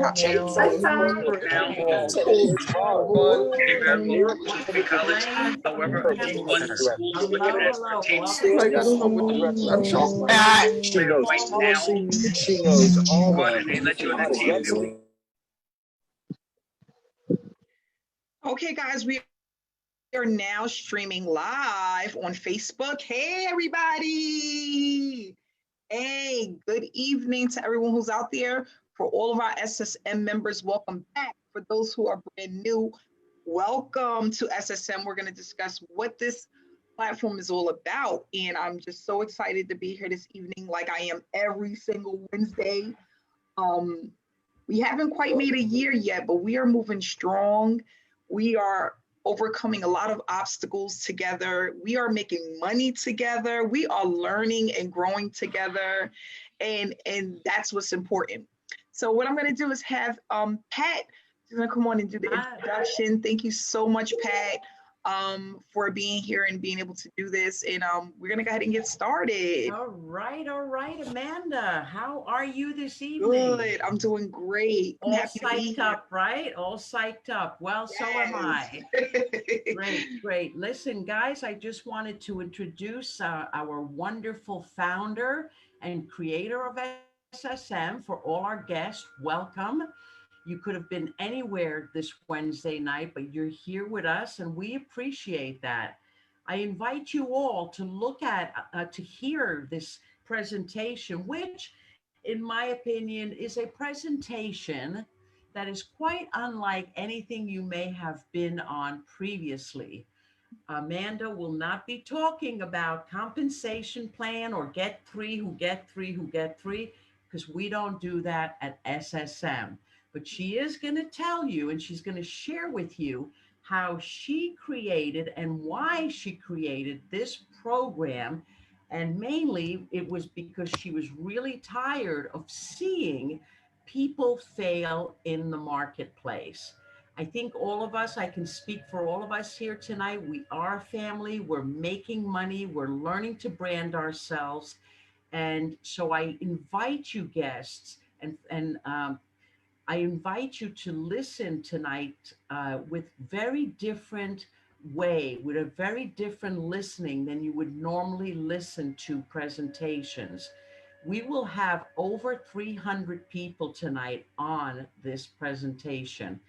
Okay, guys, we are now streaming live on Facebook. Hey, everybody. Hey, good evening to everyone who's out there. For all of our SSM members, welcome back. For those who are brand new, welcome to SSM. We're going to discuss what this platform is all about. And I'm just so excited to be here this evening, like I am every single Wednesday. We haven't quite made a year yet, but we are moving strong. We are overcoming a lot of obstacles together. We are making money together. We are learning and growing together. And that's what's important. So what I'm going to do is have Pat going to come on and do the introduction. Thank you so much, Pat, for being here and being able to do this. And we're going to go ahead and get started. All right, Amanda. How are you this evening? Good. I'm doing great. All psyched up, right? All psyched up. Well, yes. So am I. Great. Listen, guys, I just wanted to introduce our wonderful founder and creator of SSM. For all our guests, welcome. You could have been anywhere this Wednesday night, but you're here with us, and we appreciate that. I invite you all to look at, to hear this presentation, which, in my opinion, is a presentation that is quite unlike anything you may have been on previously. Amanda will not be talking about compensation plan or get three, because we don't do that at SSM. But she is going to tell you, and she's going to share with you how she created and why she created this program. And mainly it was because she was really tired of seeing people fail in the marketplace. I think all of us, I can speak for all of us here tonight, we are family, we're making money, we're learning to brand ourselves. And so I invite you guests and I invite you to listen tonight with very different way, with a very different listening than you would normally listen to presentations. We will have over 300 people tonight on this presentation.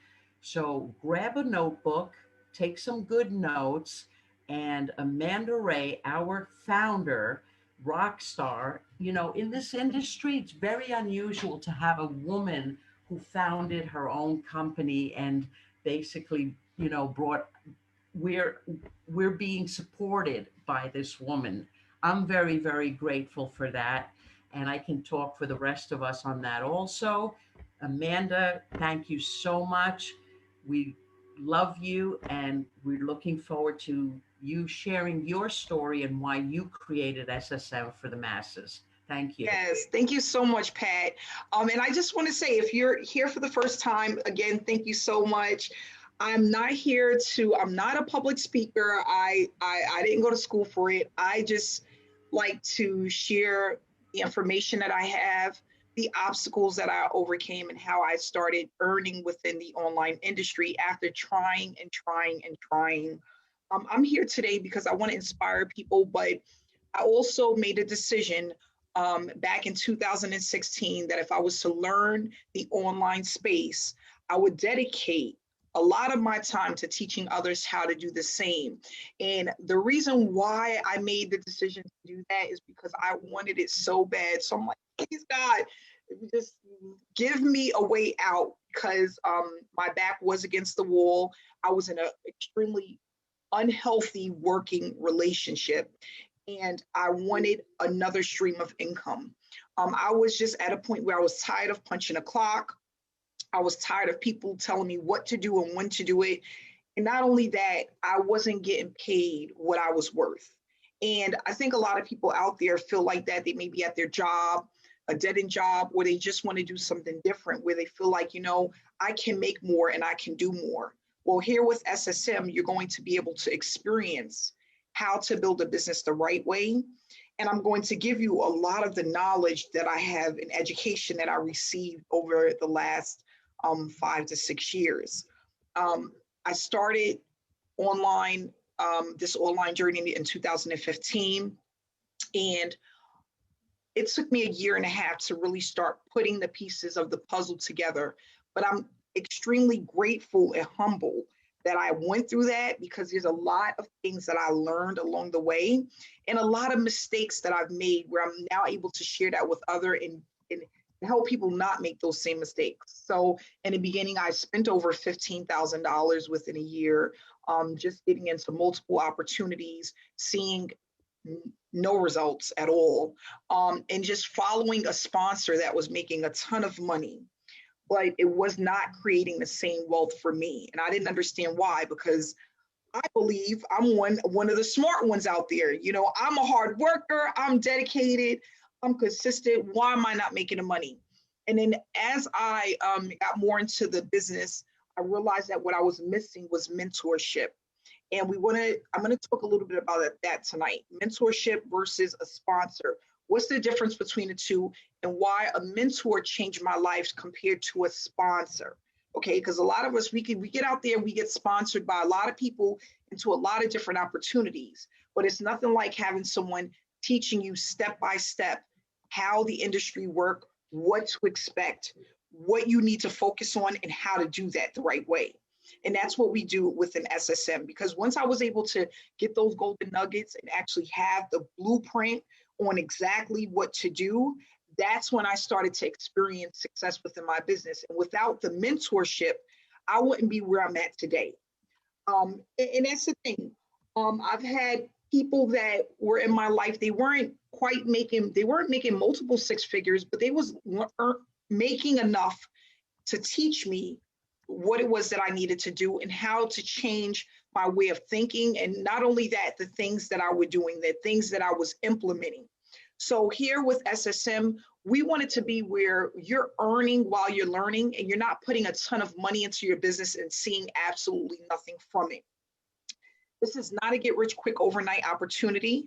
So grab a notebook, take some good notes, and Amanda Ray, our founder, rock star, you know, in this industry, it's very unusual to have a woman who founded her own company and basically, you know, we're being supported by this woman. I'm very, very grateful for that. And I can talk for the rest of us on that also. Amanda, thank you so much. We love you, and we're looking forward to you sharing your story and why you created SSM for the masses. Thank you. Yes, thank you so much, Pat. And I just want to say, if you're here for the first time, again, thank you so much. I'm not a public speaker. I didn't go to school for it. I just like to share the information that I have, the obstacles that I overcame, and how I started earning within the online industry after trying. I'm here today because I want to inspire people, but I also made a decision back in 2016 that if I was to learn the online space, I would dedicate a lot of my time to teaching others how to do the same. And the reason why I made the decision to do that is because I wanted it so bad. So I'm like, please God, just give me a way out, because my back was against the wall. I was in an extremely unhealthy working relationship, and I wanted another stream of income. I was just at a point where I was tired of punching a clock. I was tired of people telling me what to do and when to do it. And not only that, I wasn't getting paid what I was worth. And I think a lot of people out there feel like that. They may be at their job, a dead-end job, or they just want to do something different, where they feel like, you know, I can make more and I can do more. Well, here with SSM, you're going to be able to experience how to build a business the right way. And I'm going to give you a lot of the knowledge that I have in education that I received over the last 5 to 6 years. I started online, this online journey in 2015, and it took me a year and a half to really start putting the pieces of the puzzle together. But I'm extremely grateful and humble that I went through that, because there's a lot of things that I learned along the way and a lot of mistakes that I've made where I'm now able to share that with others and help people not make those same mistakes. So in the beginning, I spent over $15,000 within a year, just getting into multiple opportunities, seeing no results at all, and just following a sponsor that was making a ton of money, but it was not creating the same wealth for me. And I didn't understand why, because I believe I'm one of the smart ones out there. You know, I'm a hard worker, I'm dedicated, I'm consistent. Why am I not making the money? And then as I got more into the business, I realized that what I was missing was mentorship. And I'm going to talk a little bit about that tonight. Mentorship versus a sponsor. What's the difference between the two, and why a mentor changed my life compared to a sponsor? Okay, because a lot of us, we get out there, we get sponsored by a lot of people into a lot of different opportunities, but it's nothing like having someone teaching you step by step how the industry work, what to expect, what you need to focus on, and how to do that the right way. And that's what we do with an SSM, because once I was able to get those golden nuggets and actually have the blueprint on exactly what to do, that's when I started to experience success within my business. And without the mentorship, I wouldn't be where I'm at today. And that's the thing. I've had people that were in my life, they weren't making multiple six figures, but they was making enough to teach me what it was that I needed to do and how to change my way of thinking. And not only that, the things that I was doing, the things that I was implementing. So here with SSM, we want it to be where you're earning while you're learning, and you're not putting a ton of money into your business and seeing absolutely nothing from it. This is not a get rich quick overnight opportunity,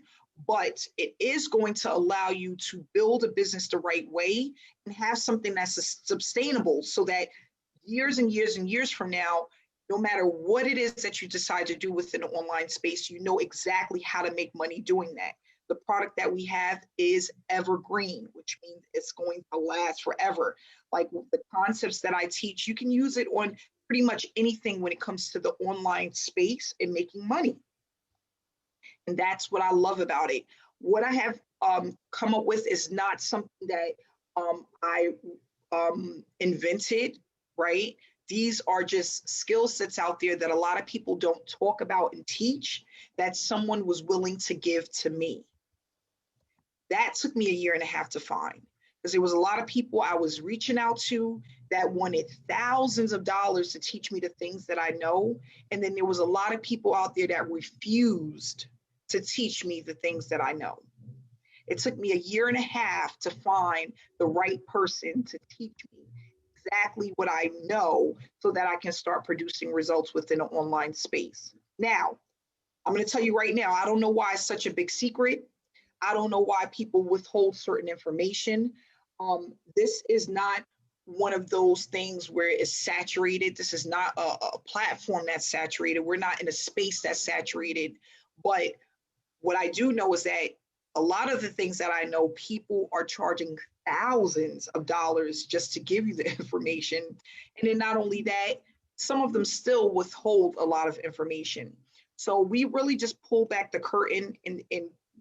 but it is going to allow you to build a business the right way and have something that's sustainable, so that years and years and years from now, no matter what it is that you decide to do within the online space, you know exactly how to make money doing that. The product that we have is evergreen, which means it's going to last forever. Like the concepts that I teach, you can use it on pretty much anything when it comes to the online space and making money. And that's what I love about it. What I have come up with is not something that I invented, right? These are just skill sets out there that a lot of people don't talk about and teach, that someone was willing to give to me. That took me a year and a half to find, because there was a lot of people I was reaching out to that wanted thousands of dollars to teach me the things that I know. And then there was a lot of people out there that refused to teach me the things that I know. It took me a year and a half to find the right person to teach me exactly what I know, so that I can start producing results within an online space. Now, I'm going to tell you right now, I don't know why it's such a big secret. I don't know why people withhold certain information. This is not one of those things where it's saturated. This is not a platform that's saturated. We're not in a space that's saturated. But what I do know is that a lot of the things that I know, people are charging thousands of dollars just to give you the information. And then not only that, some of them still withhold a lot of information. So we really just pulled back the curtain and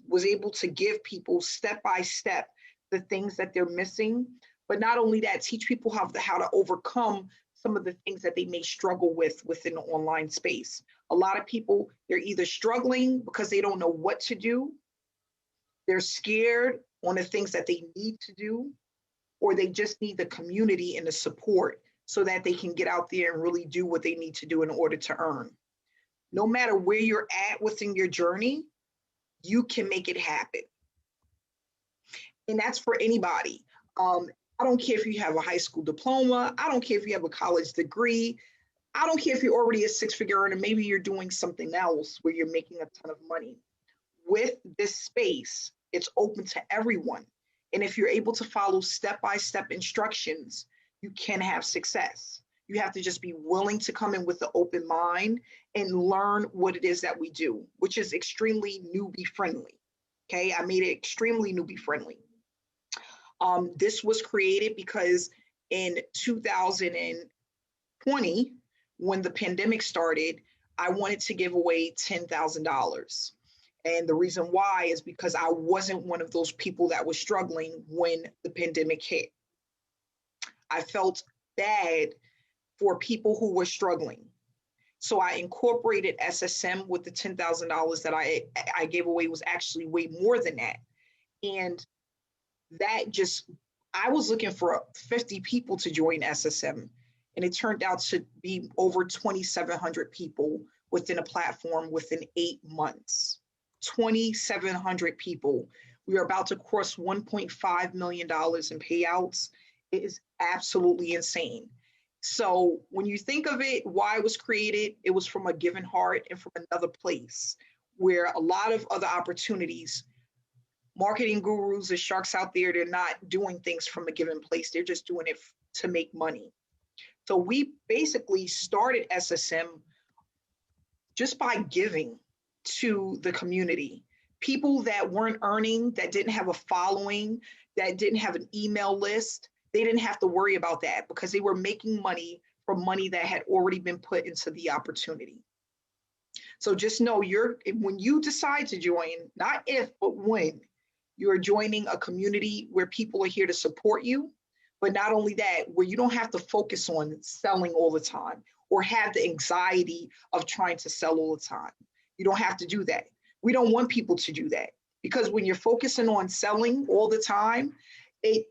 was able to give people step by step the things that they're missing. But not only that, teach people how to overcome some of the things that they may struggle with within the online space. A lot of people, they're either struggling because they don't know what to do, they're scared on the things that they need to do, or they just need the community and the support so that they can get out there and really do what they need to do in order to earn. No matter where you're at within your journey, you can make it happen. And that's for anybody. I don't care if you have a high school diploma. I don't care if you have a college degree. I don't care if you're already a six-figure earner. Maybe you're doing something else where you're making a ton of money. With this space, it's open to everyone. And if you're able to follow step-by-step instructions, you can have success. You have to just be willing to come in with an open mind and learn what it is that we do, which is extremely newbie friendly. Okay, I made it extremely newbie friendly. This was created because in 2020, when the pandemic started, I wanted to give away $10,000. And the reason why is because I wasn't one of those people that was struggling when the pandemic hit. I felt bad for people who were struggling. So I incorporated SSM with the $10,000 that I gave away. Was actually way more than that. And that just, I was looking for 50 people to join SSM. And it turned out to be over 2,700 people within a platform within 8 months. 2,700 people. We are about to cross $1.5 million in payouts. It is absolutely insane. So when you think of it, why it was created, it was from a given heart and from another place where a lot of other opportunities, marketing gurus, the sharks out there, they're not doing things from a given place. They're just doing it to make money. So we basically started SSM just by giving to the community. People that weren't earning, that didn't have a following, that didn't have an email list, they didn't have to worry about that because they were making money from money that had already been put into the opportunity. So just know when you decide to join, not if, but when, you're joining a community where people are here to support you, but not only that, where you don't have to focus on selling all the time or have the anxiety of trying to sell all the time. You don't have to do that. We don't want people to do that because when you're focusing on selling all the time, it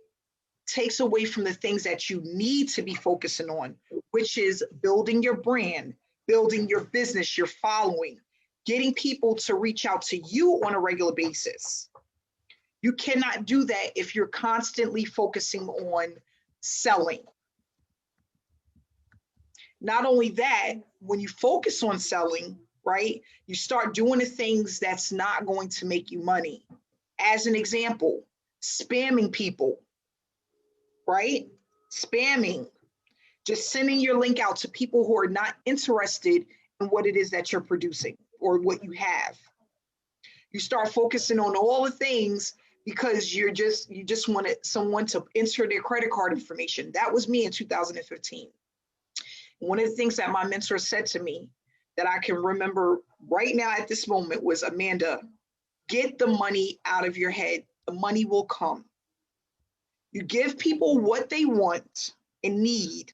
takes away from the things that you need to be focusing on, which is building your brand, building your business, your following, getting people to reach out to you on a regular basis. You cannot do that if you're constantly focusing on selling. Not only that, when you focus on selling, right, you start doing the things that's not going to make you money. As an example, spamming people, right? Spamming, just sending your link out to people who are not interested in what it is that you're producing or what you have. You start focusing on all the things because you just wanted someone to enter their credit card information. That was me in 2015. One of the things that my mentor said to me that I can remember right now at this moment was, Amanda, get the money out of your head. The money will come. You give people what they want and need,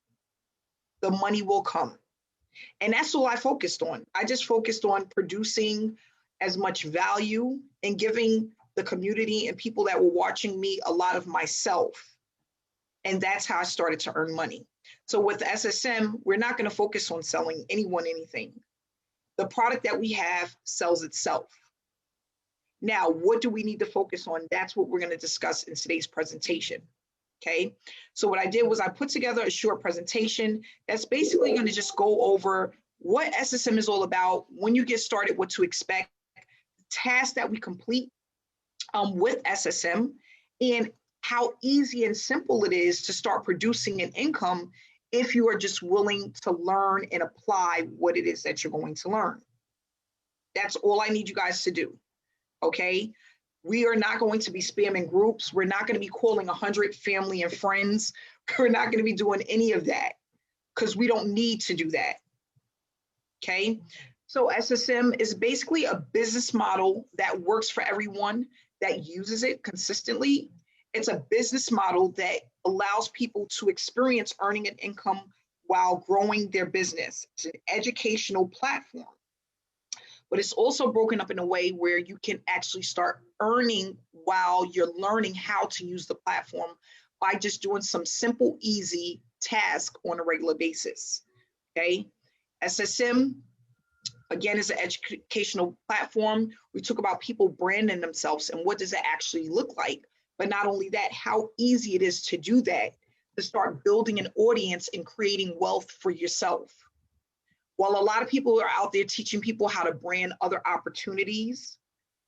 the money will come. And that's all I focused on. I just focused on producing as much value and giving the community and people that were watching me a lot of myself. And that's how I started to earn money. So with SSM, we're not going to focus on selling anyone anything. The product that we have sells itself. Now, what do we need to focus on? That's what we're going to discuss in today's presentation. Okay, so what I did was I put together a short presentation that's basically going to just go over what SSM is all about, when you get started, what to expect, tasks that we complete with SSM, and how easy and simple it is to start producing an income if you are just willing to learn and apply what it is that you're going to learn. That's all I need you guys to do, okay? We are not going to be spamming groups. We're not going to be calling 100 family and friends. We're not going to be doing any of that because we don't need to do that, okay? So SSM is basically a business model that works for everyone that uses it consistently. It's a business model that allows people to experience earning an income while growing their business. It's an educational platform, but it's also broken up in a way where you can actually start earning while you're learning how to use the platform by just doing some simple, easy tasks on a regular basis, okay? SSM, again, is an educational platform. We talk about people branding themselves and what does that actually look like. But not only that, how easy it is to do that, to start building an audience and creating wealth for yourself. While a lot of people are out there teaching people how to brand other opportunities,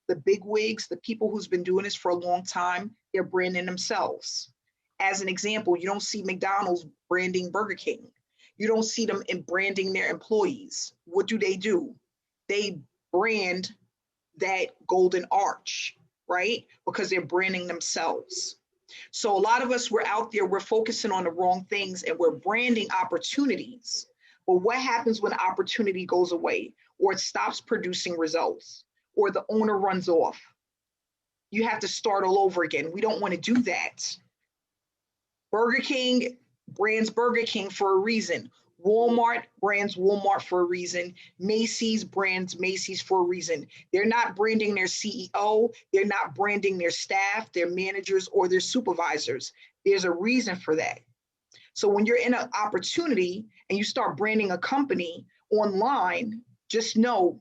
the big wigs, the people who's been doing this for a long time, they're branding themselves. As an example, you don't see McDonald's branding Burger King. You don't see them in branding their employees. What do? They brand that golden arch, right? Because they're branding themselves. So a lot of us, we're out there, we're focusing on the wrong things and we're branding opportunities. But what happens when opportunity goes away or it stops producing results or the owner runs off? You have to start all over again. We don't want to do that. Burger King brands Burger King for a reason. Walmart brands Walmart for a reason. Macy's brands Macy's for a reason. They're not branding their CEO. They're not branding their staff, their managers, or their supervisors. There's a reason for that. So when you're in an opportunity and you start branding a company online, just know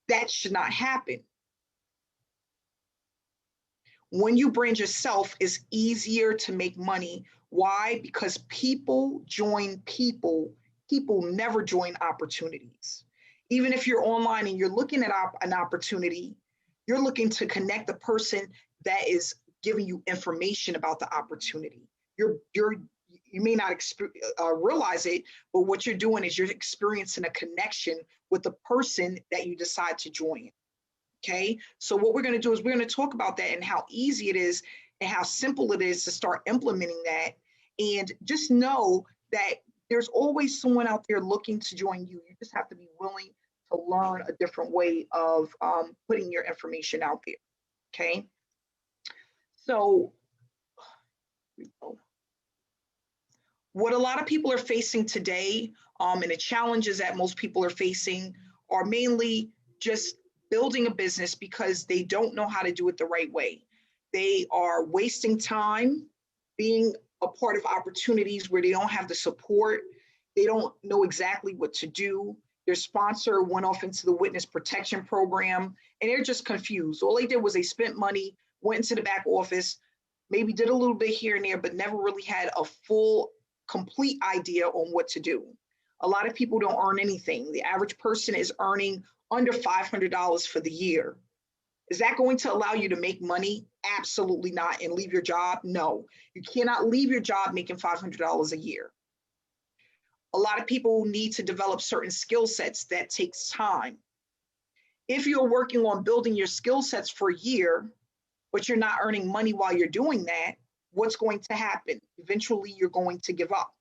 that should not happen. When you brand yourself, it's easier to make money. Why? Because people join people. People never join opportunities. Even if you're online and you're looking at an opportunity, you're looking to connect the person that is giving you information about the opportunity. You may not realize it, but what you're doing is you're experiencing a connection with the person that you decide to join. Okay, so what we're going to do is we're going to talk about that and how easy it is and how simple it is to start implementing that. And just know that there's always someone out there looking to join you. You just have to be willing to learn a different way of putting your information out there. Okay, so what a lot of people are facing today and the challenges that most people are facing are mainly just building a business because they don't know how to do it the right way. They are wasting time being a part of opportunities where they don't have the support. They don't know exactly what to do. Their sponsor went off into the witness protection program and they're just confused. All they did was they spent money, went into the back office, maybe did a little bit here and there, but never really had a full, complete idea on what to do. A lot of people don't earn anything. The average person is earning under $500 for the year. Is that going to allow you to make money? Absolutely not. And leave your job? No. You cannot leave your job making $500 a year. A lot of people need to develop certain skill sets that takes time. If you're working on building your skill sets for a year, but you're not earning money while you're doing that, what's going to happen? Eventually, you're going to give up.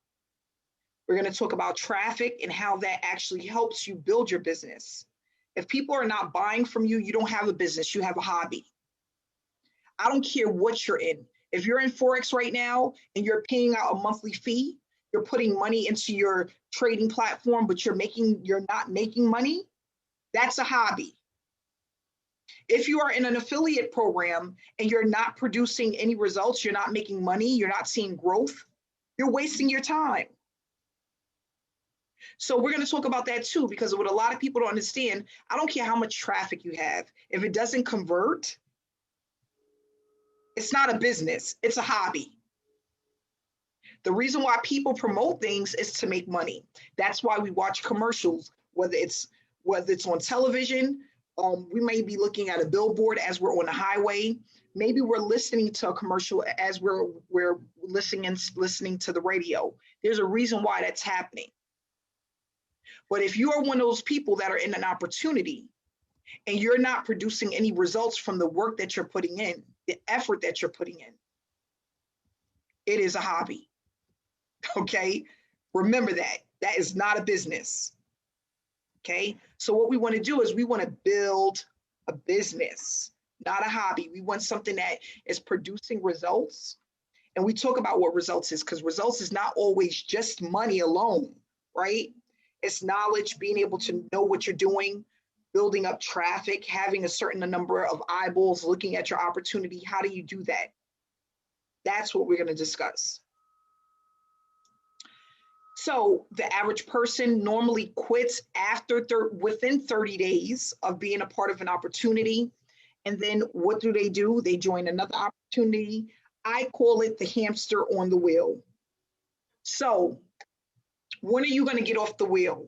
We're going to talk about traffic and how that actually helps you build your business. If people are not buying from you, you don't have a business, you have a hobby. I don't care what you're in. If you're in Forex right now and you're paying out a monthly fee, you're putting money into your trading platform, but you're not making money, that's a hobby. If you are in an affiliate program and you're not producing any results, you're not making money, you're not seeing growth, you're wasting your time. So we're going to talk about that too, because what a lot of people don't understand, I don't care how much traffic you have. If it doesn't convert, it's not a business, it's a hobby. The reason why people promote things is to make money. That's why we watch commercials, whether it's on television, we may be looking at a billboard as we're on the highway. Maybe we're listening to a commercial as we're listening to the radio. There's a reason why that's happening. But if you are one of those people that are in an opportunity and you're not producing any results from the work that you're putting in, the effort that you're putting in, it is a hobby. Okay? Remember that. That is not a business. Okay? So what we want to do is we want to build a business, not a hobby. We want something that is producing results. And we talk about what results is, because results is not always just money alone, right? It's knowledge, being able to know what you're doing, building up traffic, having a certain number of eyeballs looking at your opportunity. How do you do that? That's what we're going to discuss. So the average person normally quits within 30 days of being a part of an opportunity. And then what do? They join another opportunity. I call it the hamster on the wheel. So when are you going to get off the wheel?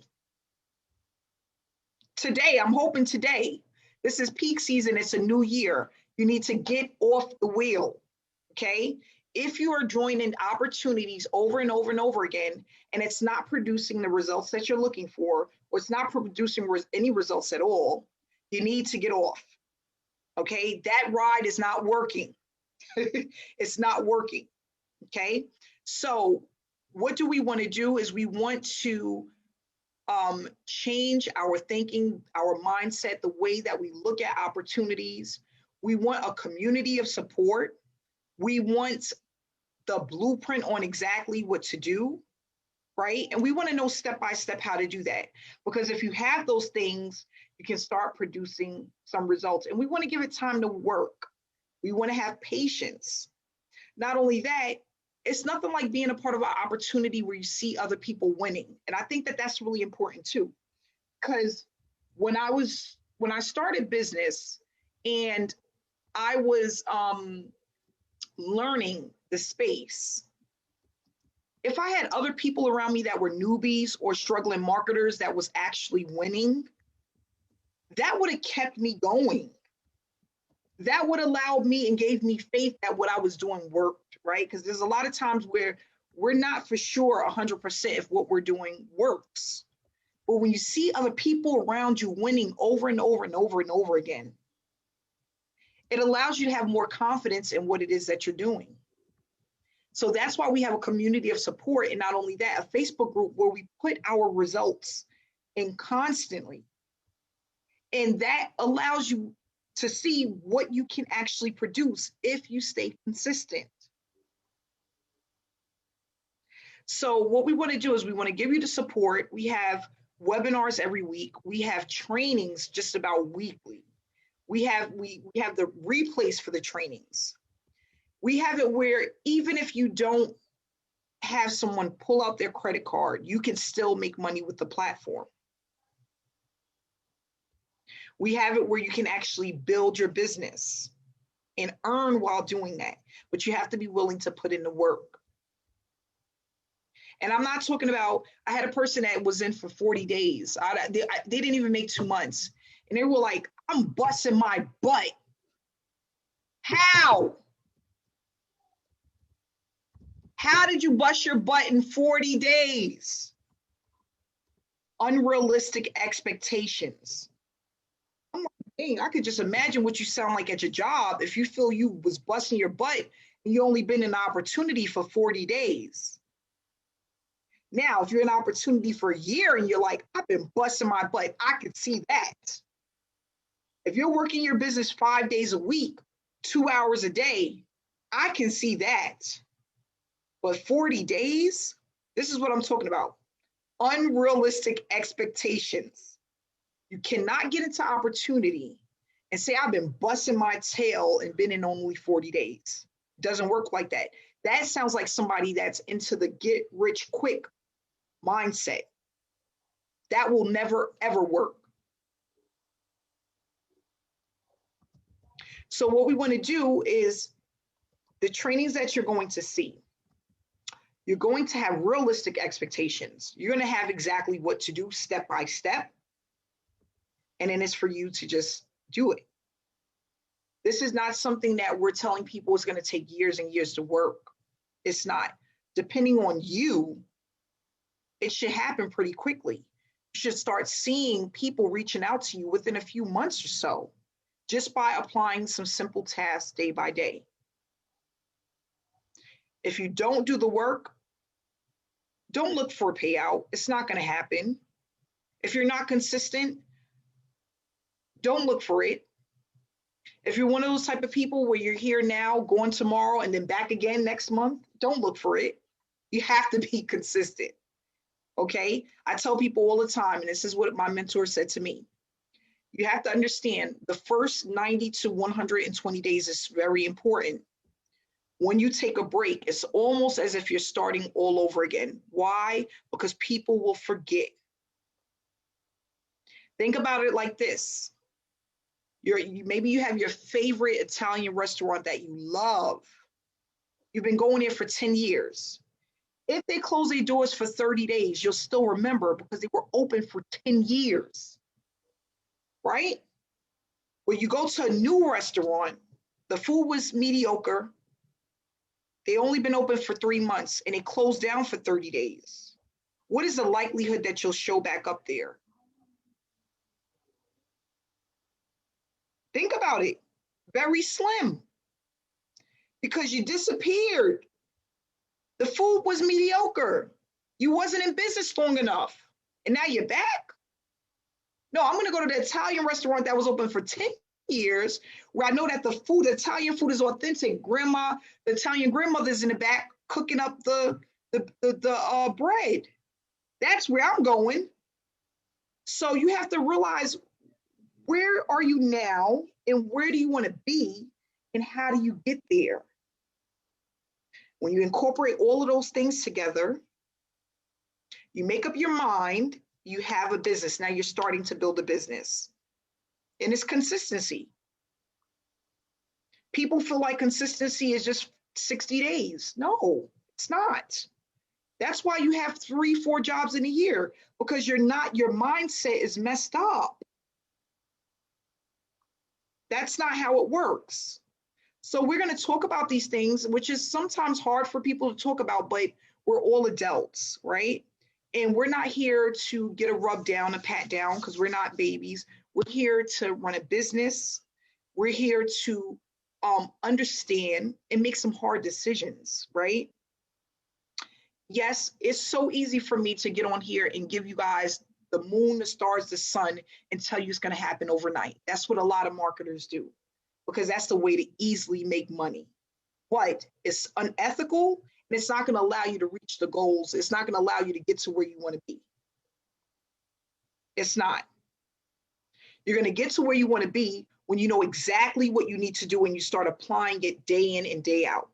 Today, I'm hoping today. This is peak season. It's a new year. You need to get off the wheel, okay? if you are joining opportunities over and over and over again, and it's not producing the results that you're looking for, or it's not producing any results at all, you need to get off. Okay, that ride is not working. It's not working. Okay, so what do we want to do is we want to change our thinking, our mindset, the way that we look at opportunities. We want a community of support. We want the blueprint on exactly what to do, right? And we want to know step by step how to do that. Because if you have those things, you can start producing some results. And we want to give it time to work. We want to have patience. Not only that, it's nothing like being a part of an opportunity where you see other people winning. And I think that that's really important too. Because when I started business and I was learning the space, if I had other people around me that were newbies or struggling marketers that was actually winning, that would have kept me going. That would allow me and gave me faith that what I was doing worked, right? Because there's a lot of times where we're not for sure 100% if what we're doing works. But when you see other people around you winning over and over and over and over again, it allows you to have more confidence in what it is that you're doing. So that's why we have a community of support. And not only that, a Facebook group where we put our results in constantly. And that allows you to see what you can actually produce if you stay consistent. So what we want to do is we want to give you the support. We have webinars every week. We have trainings just about weekly. We have the replays for the trainings. We have it where even if you don't have someone pull out their credit card, you can still make money with the platform. We have it where you can actually build your business and earn while doing that, but you have to be willing to put in the work. And I'm not talking about, I had a person that was in for 40 days. They didn't even make 2 months. And they were like, I'm busting my butt. How? How did you bust your butt in 40 days? Unrealistic expectations. I'm like, dang, I could just imagine what you sound like at your job if you feel you was busting your butt and you only been in an opportunity for 40 days. Now, if you're in an opportunity for a year and you're like, I've been busting my butt, I could see that. If you're working your business 5 days a week, 2 hours a day, I can see that. But 40 days, this is what I'm talking about. Unrealistic expectations. You cannot get into opportunity and say, I've been busting my tail and been in only 40 days. It doesn't work like that. That sounds like somebody that's into the get rich quick mindset. That will never, ever work. So what we want to do is the trainings that you're going to see, you're going to have realistic expectations. You're going to have exactly what to do step by step. And then it's for you to just do it. This is not something that we're telling people is going to take years and years to work. It's not. Depending on you, it should happen pretty quickly. You should start seeing people reaching out to you within a few months or so, just by applying some simple tasks day by day. If you don't do the work, don't look for a payout. It's not going to happen. If you're not consistent, don't look for it. If you're one of those type of people where you're here now, going tomorrow, and then back again next month, don't look for it. You have to be consistent. Okay? I tell people all the time, and this is what my mentor said to me. You have to understand the first 90 to 120 days is very important. When you take a break, it's almost as if you're starting all over again. Why? Because people will forget. Think about it like this. Maybe you have your favorite Italian restaurant that you love. You've been going there for 10 years. If they close their doors for 30 days, you'll still remember because they were open for 10 years. Right? When you go to a new restaurant, the food was mediocre, They only been open for 3 months and it closed down for 30 days. What is the likelihood that you'll show back up there? Think about it. Very slim, because you disappeared. The food was mediocre. You wasn't in business long enough. And now you're back? No, I'm going to go to the Italian restaurant that was open for 10 years, where I know that the Italian food is authentic. The Italian grandmother's in the back cooking up the bread. That's where I'm going. So you have to realize, where are you now and where do you want to be and how do you get there? When you incorporate all of those things together, you make up your mind, you have a business. Now you're starting to build a business. And it's consistency. People feel like consistency is just 60 days. No, it's not. That's why you have 3-4 jobs in a year, because your mindset is messed up. That's not how it works. So we're going to talk about these things, which is sometimes hard for people to talk about, but we're all adults, right? And we're not here to get a rub down, a pat down, because we're not babies. We're here to run a business. We're here to understand and make some hard decisions, right? Yes, it's so easy for me to get on here and give you guys the moon, the stars, the sun, and tell you it's going to happen overnight. That's what a lot of marketers do, because that's the way to easily make money. But it's unethical, and it's not going to allow you to reach the goals. It's not going to allow you to get to where you want to be. It's not. You're going to get to where you want to be when you know exactly what you need to do and you start applying it day in and day out,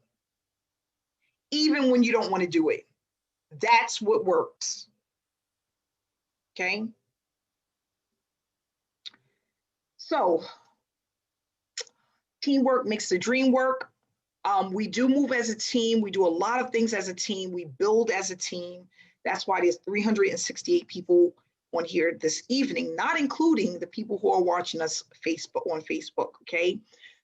even when you don't want to do it. That's what works. Okay. So teamwork makes the dream work. We do move as a team. We do a lot of things as a team. We build as a team. That's why there's 368 people on here this evening, not including the people who are watching us on Facebook. Okay.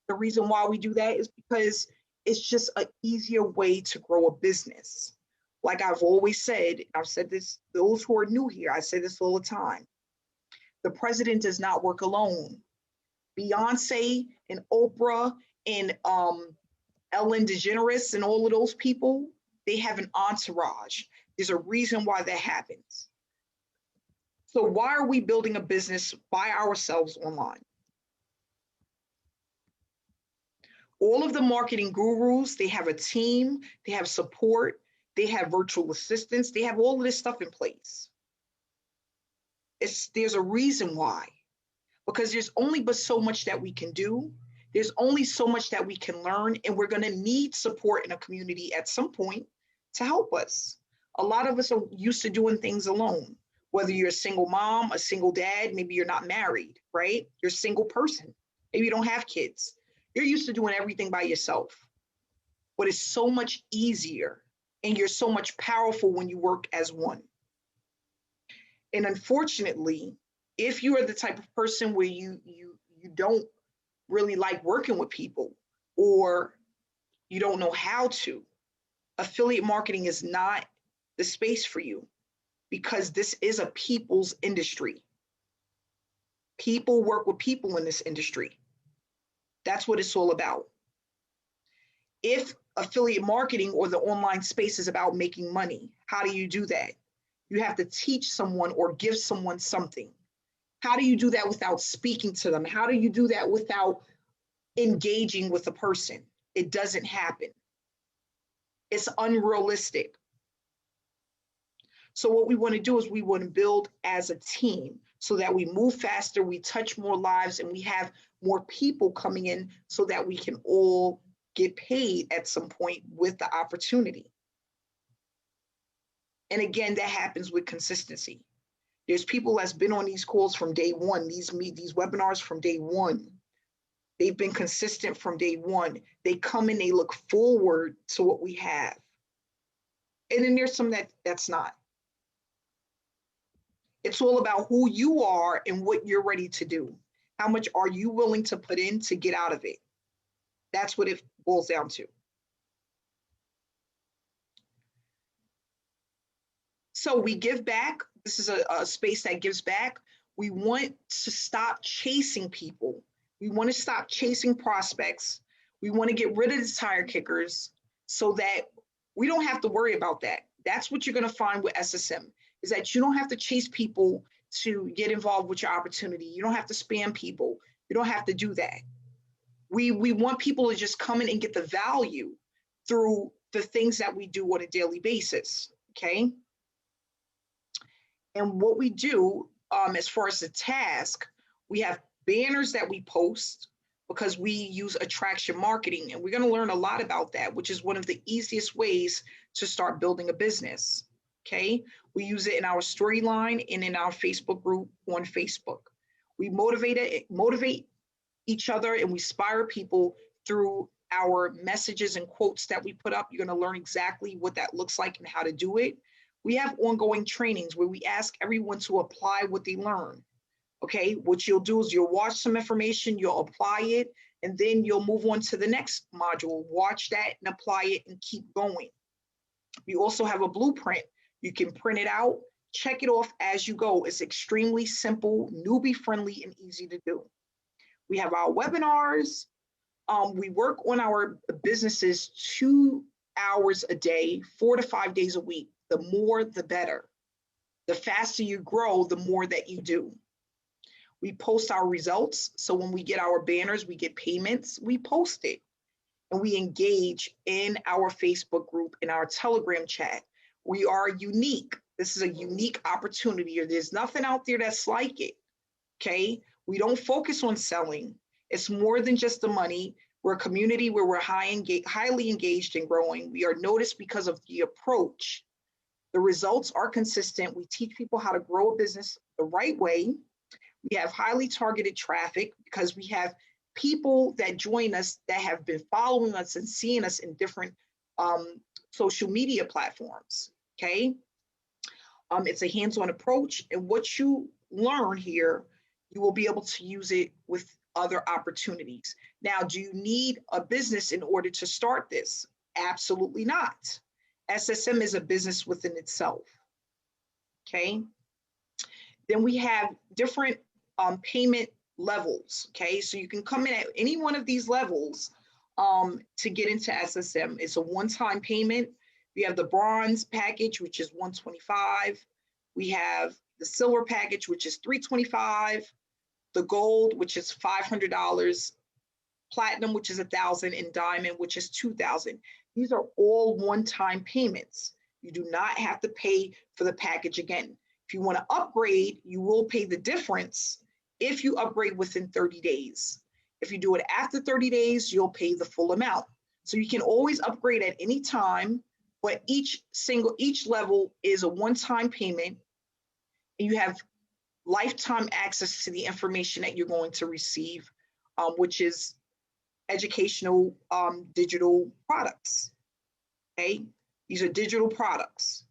The reason why we do that is because it's just an easier way to grow a business. Like I've always said, I've said this, those who are new here, I say this all the time. The president does not work alone. Beyonce and Oprah and Ellen DeGeneres and all of those people, they have an entourage. There's a reason why that happens. So why are we building a business by ourselves online? All of the marketing gurus, they have a team, they have support, they have virtual assistants, they have all of this stuff in place. There's a reason why, because there's only but so much that we can do. There's only so much that we can learn, and we're going to need support in a community at some point to help us. A lot of us are used to doing things alone, whether you're a single mom, a single dad, maybe you're not married, right? You're a single person. Maybe you don't have kids. You're used to doing everything by yourself. But it's so much easier, and you're so much powerful when you work as one. And unfortunately, if you are the type of person where you don't really like working with people, or you don't know how to, affiliate marketing is not the space for you, because this is a people's industry. People work with people in this industry. That's what it's all about. If affiliate marketing or the online space is about making money, how do you do that? You have to teach someone or give someone something. How do you do that without speaking to them? How do you do that without engaging with a person? It doesn't happen. It's unrealistic. So what we want to do is we want to build as a team so that we move faster, we touch more lives, and we have more people coming in so that we can all get paid at some point with the opportunity. And again, that happens with consistency. There's people that's been on these calls from day one, these webinars from day one. They've been consistent from day one. They come in, they look forward to what we have. And then there's some that's not. It's all about who you are and what you're ready to do. How much are you willing to put in to get out of it? That's what it boils down to. So we give back. This is a space that gives back. We want to stop chasing people. We want to stop chasing prospects. We want to get rid of the tire kickers so that we don't have to worry about that. That's what you're going to find with SSM, is that you don't have to chase people to get involved with your opportunity. You don't have to spam people. You don't have to do that. We want people to just come in and get the value through the things that we do on a daily basis, okay? And what we do, as far as the task, we have banners that we post because we use attraction marketing, and we're going to learn a lot about that, which is one of the easiest ways to start building a business. Okay, we use it in our storyline and in our Facebook group on Facebook. We motivate each other, and we inspire people through our messages and quotes that we put up. You're going to learn exactly what that looks like and how to do it. We have ongoing trainings where we ask everyone to apply what they learn. Okay, what you'll do is you'll watch some information, you'll apply it, and then you'll move on to the next module. Watch that and apply it and keep going. We also have a blueprint. You can print it out, check it off as you go. It's extremely simple, newbie friendly, and easy to do. We have our webinars. We work on our businesses 2 hours a day, 4 to 5 days a week. The more, the better. The faster you grow, the more that you do. We post our results. So when we get our banners, we get payments, we post it. And we engage in our Facebook group, in our Telegram chat. We are unique. This is a unique opportunity. There's nothing out there that's like it, okay? We don't focus on selling. It's more than just the money. We're a community where we're highly engaged and growing. We are noticed because of the approach. The results are consistent. We teach people how to grow a business the right way. We have highly targeted traffic because we have people that join us that have been following us and seeing us in different social media platforms, okay? It's a hands-on approach, and what you learn here, you will be able to use it with other opportunities. Now, do you need a business in order to start this? Absolutely not. SSM is a business within itself, okay? Then we have different payment levels, okay? So you can come in at any one of these levels to get into SSM. It's a one-time payment. We have the bronze package, which is $125. We have the silver package, which is $325. The gold, which is $500. Platinum, which is $1,000, and diamond, which is $2,000. These are all one-time payments. You do not have to pay for the package again. If you want to upgrade, you will pay the difference if you upgrade within 30 days. If you do it after 30 days, you'll pay the full amount. So you can always upgrade at any time, but each level is a one-time payment, and you have lifetime access to the information that you're going to receive, which is educational digital products, okay? These are digital products.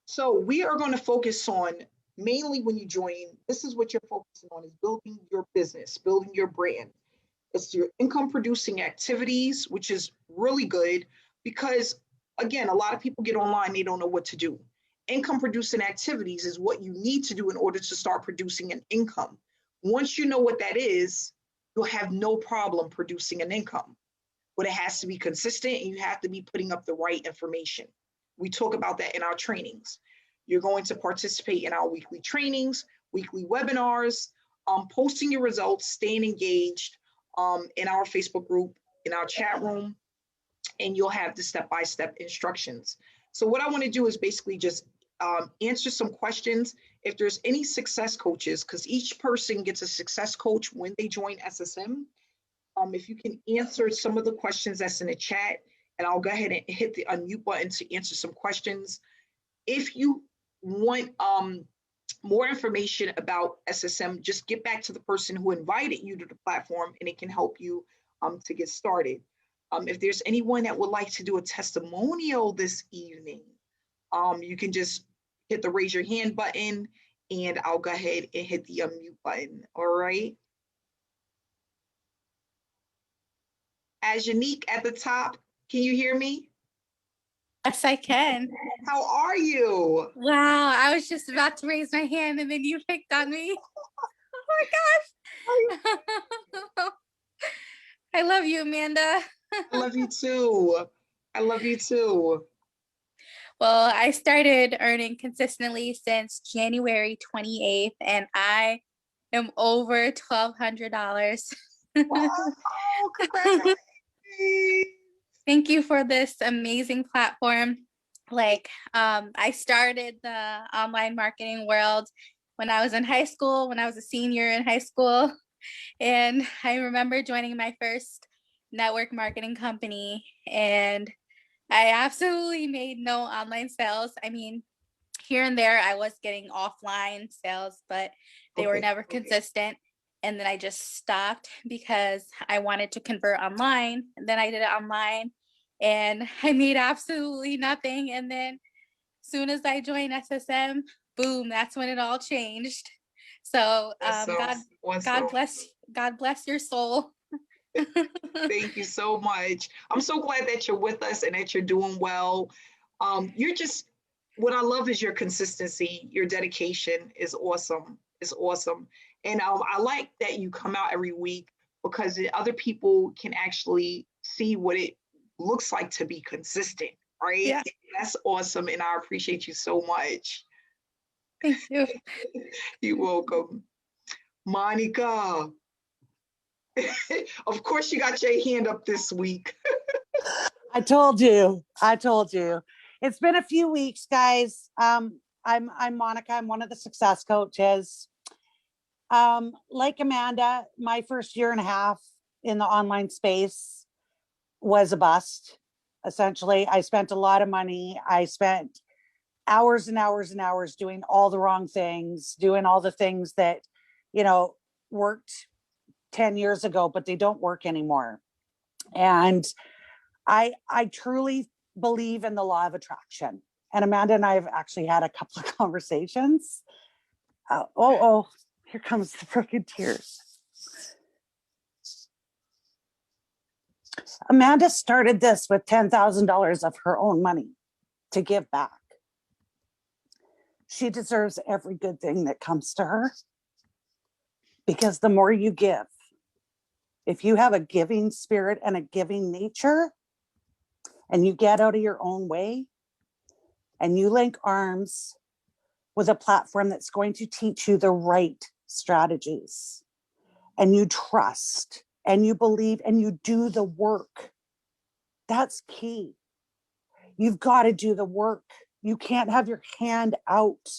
So we are going to focus on, mainly when you join, this is what you're focusing on, is building your business, building your brand. It's your income producing activities, which is really good because, again, a lot of people get online, they don't know what to do. Income producing activities is what you need to do in order to start producing an income. Once you know what that is, you'll have no problem producing an income. But it has to be consistent, and you have to be putting up the right information. We talk about that in our trainings. You're going to participate in our weekly trainings, weekly webinars, posting your results, staying engaged in our Facebook group, in our chat room, and you'll have the step-by-step instructions. So what I want to do is basically just answer some questions. If there's any success coaches, because each person gets a success coach when they join SSM, if you can answer some of the questions that's in the chat, and I'll go ahead and hit the unmute button to answer some questions. If you want more information about SSM, just get back to the person who invited you to the platform, and it can help you to get started. If there's anyone that would like to do a testimonial this evening, you can just hit the raise your hand button, and I'll go ahead and hit the unmute button. All right. As Unique at the top, can you hear me? Yes, I can. How are you? Wow, I was just about to raise my hand and then you picked on me. Oh my gosh. I love you, Amanda. I love you too. I love you too. Well, I started earning consistently since January 28th, and I am over $1,200. Wow, congratulations. Thank you for this amazing platform. I started the online marketing world when I was in high school, when I was a senior in high school. And I remember joining my first network marketing company, and I absolutely made no online sales. I mean, here and there, I was getting offline sales, but they were never consistent. And then I just stopped because I wanted to convert online. And then I did it online and I made absolutely nothing. And then as soon as I joined SSM, boom, that's when it all changed. So God bless your soul. Thank you so much. I'm so glad that you're with us and that you're doing well. What I love is your consistency, your dedication is awesome. It's awesome. And I like that you come out every week because other people can actually see what it looks like to be consistent, right? Yeah. That's awesome. And I appreciate you so much. Thank you. You're welcome. Monica. Of course you got your hand up this week. I told you. It's been a few weeks, guys. I'm Monica. I'm one of the success coaches. Like Amanda, my first year and a half in the online space was a bust. Essentially, I spent a lot of money. I spent hours and hours and hours doing all the wrong things, doing all the things that, worked 10 years ago, but they don't work anymore. And I truly believe in the law of attraction. And Amanda and I have actually had a couple of conversations. Here comes the freaking tears. Amanda started this with $10,000 of her own money to give back. She deserves every good thing that comes to her, because the more you give, if you have a giving spirit and a giving nature, and you get out of your own way, and you link arms with a platform that's going to teach you the right strategies, and you trust, and you believe, and you do the work, that's key. You've got to do the work. You can't have your hand out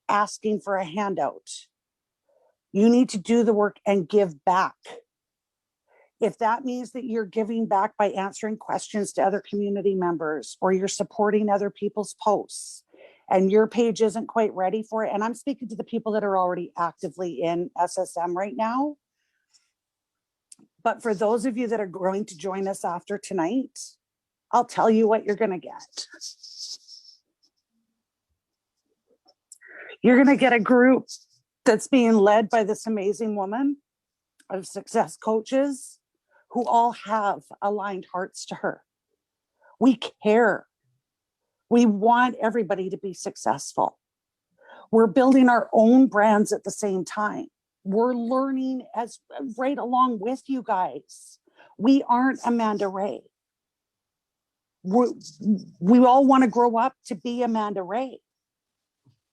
asking for a handout. You need to do the work and give back. If that means that you're giving back by answering questions to other community members, or you're supporting other people's posts and your page isn't quite ready for it, and I'm speaking to the people that are already actively in SSM right now, but for those of you that are going to join us after tonight, I'll tell you what you're going to get. You're going to get a group that's being led by this amazing woman of success coaches who all have aligned hearts to her. We care. We want everybody to be successful. We're building our own brands at the same time. We're learning as right along with you guys. We aren't Amanda Ray. We all want to grow up to be Amanda Ray.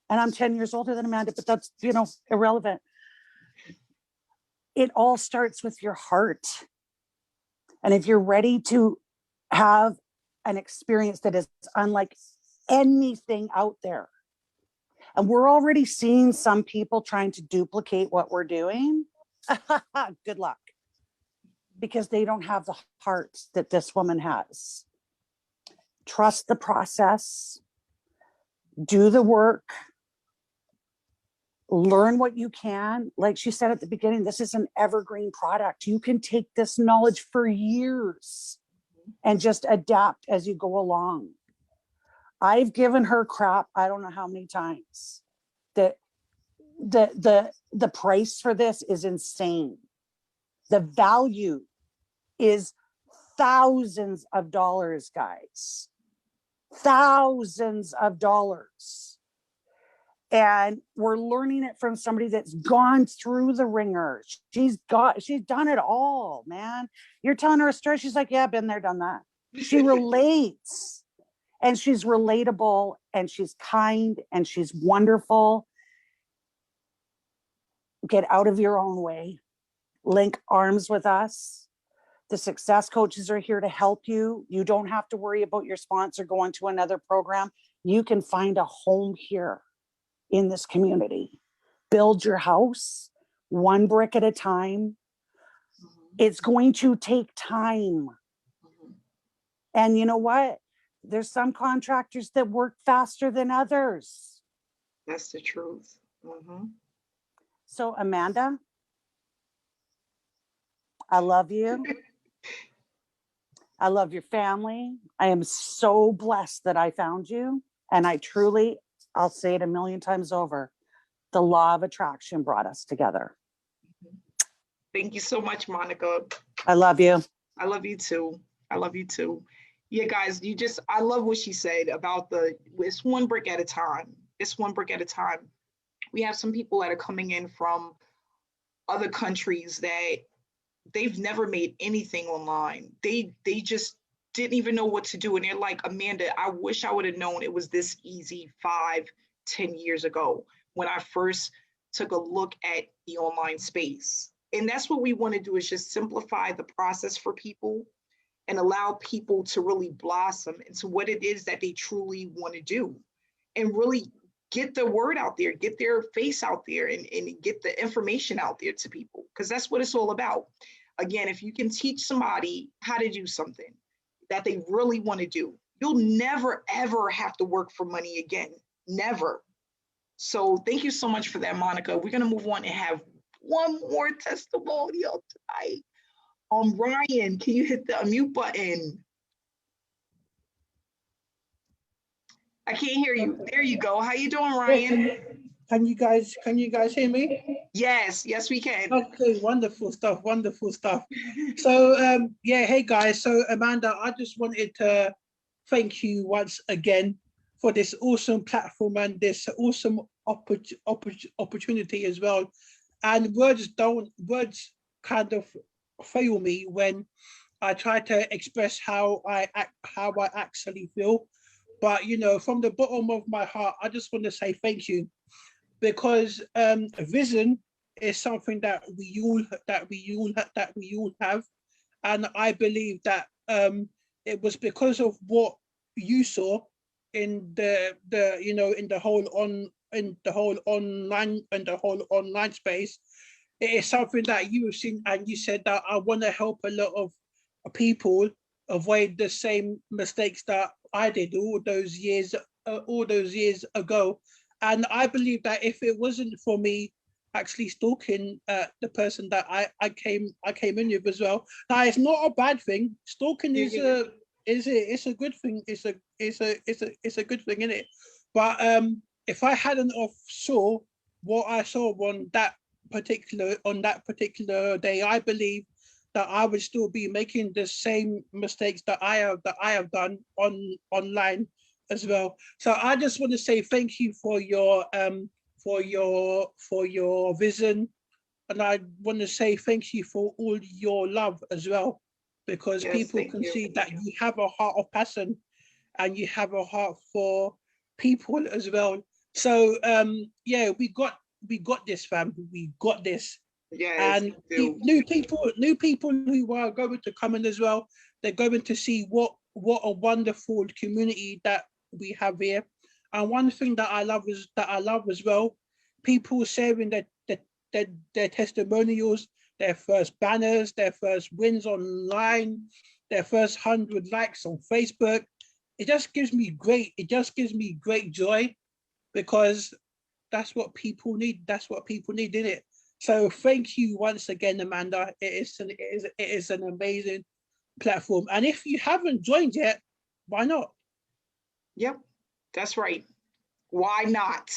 And I'm 10 years older than Amanda, but that's, irrelevant. It all starts with your heart. And if you're ready to have an experience that is unlike anything out there, and we're already seeing some people trying to duplicate what we're doing, good luck, because they don't have the heart that this woman has. Trust the process, do the work, learn what you can. Like she said at the beginning, this is an evergreen product. You can take this knowledge for years and just adapt as you go along. I've given her crap, I don't know how many times. The price for this is insane. The value is thousands of dollars, guys. thousands of dollars. And we're learning it from somebody that's gone through the ringer. She's done it all, man. You're telling her a story. She's like, yeah, been there, done that. She relates, and she's relatable, and she's kind, and she's wonderful. Get out of your own way. Link arms with us. The success coaches are here to help you. You don't have to worry about your sponsor going to another program. You can find a home here in this community. Build your house one brick at a time. It's going to take time. And you know what? There's some contractors that work faster than others. That's the truth. So Amanda, I love you. I love your family. I am so blessed that I found you. And I truly, I'll say it a million times over, the law of attraction brought us together. Thank you so much, Monica. I love you. I love you too. I love you too. Yeah, guys, I love what she said about it's one brick at a time. It's one brick at a time. We have some people that are coming in from other countries that they've never made anything online. They just didn't even know what to do. And they're like, Amanda, I wish I would have known it was this easy 5-10 years ago when I first took a look at the online space. And that's what we want to do, is just simplify the process for people and allow people to really blossom into what it is that they truly want to do, and really get the word out there, get their face out there, and get the information out there to people, because that's what it's all about. Again, if you can teach somebody how to do something that they really want to do, you'll never, ever have to work for money again. Never. So thank you so much for that, Monica. We're going to move on and have one more testimonial tonight. Ryan, can you hit the unmute button? I can't hear you. There you go. How you doing, Ryan? Can you guys hear me? Yes, we can. Okay, wonderful stuff. So yeah, hey guys. So Amanda, I just wanted to thank you once again for this awesome platform and this awesome opportunity as well. And words kind of fail me when I try to express how I actually feel. But you know, from the bottom of my heart, I just want to say thank you, because vision is something that we all have, and I believe that it was because of what you saw in the whole online space. It is something that you have seen, and you said that I want to help a lot of people avoid the same mistakes that I did all those years ago. And I believe that if it wasn't for me actually stalking the person that I came in with as well, now it's not a bad thing. Stalking is a good thing. It's a good thing, isn't it? But if I hadn't of saw what I saw on that particular day, I believe that I would still be making the same mistakes that I have done online as well. So I just want to say thank you for your vision, and I want to say thank you for all your love as well, because people can see that you have a heart of passion and you have a heart for people as well. So yeah, we got this, fam. We got this. Yes, and new people who are going to come in as well, they're going to see what a wonderful community that we have here. And one thing that I love as well, people sharing their testimonials, their first banners, their first wins online, their first 100 likes on Facebook. It just gives me great joy, because that's what people need. That's what people need, isn't it? So thank you once again, Amanda. It is an amazing platform. And if you haven't joined yet, why not? Yep, that's right. Why not?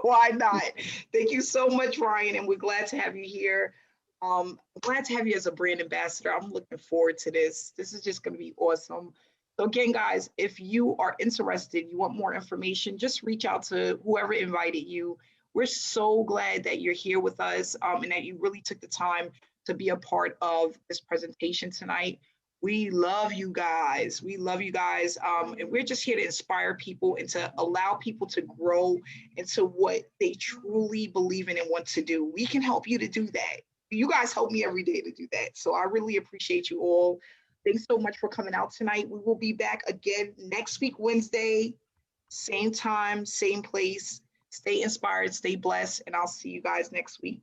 Why not? Thank you so much, Ryan, and we're glad to have you here. I'm glad to have you as a brand ambassador. I'm looking forward to this. This is just going to be awesome. So again, guys, if you are interested, you want more information, just reach out to whoever invited you. We're so glad that you're here with us and that you really took the time to be a part of this presentation tonight. We love you guys. We love you guys. And we're just here to inspire people and to allow people to grow into what they truly believe in and want to do. We can help you to do that. You guys help me every day to do that. So I really appreciate you all. Thanks so much for coming out tonight. We will be back again next week, Wednesday, same time, same place. Stay inspired, stay blessed, and I'll see you guys next week.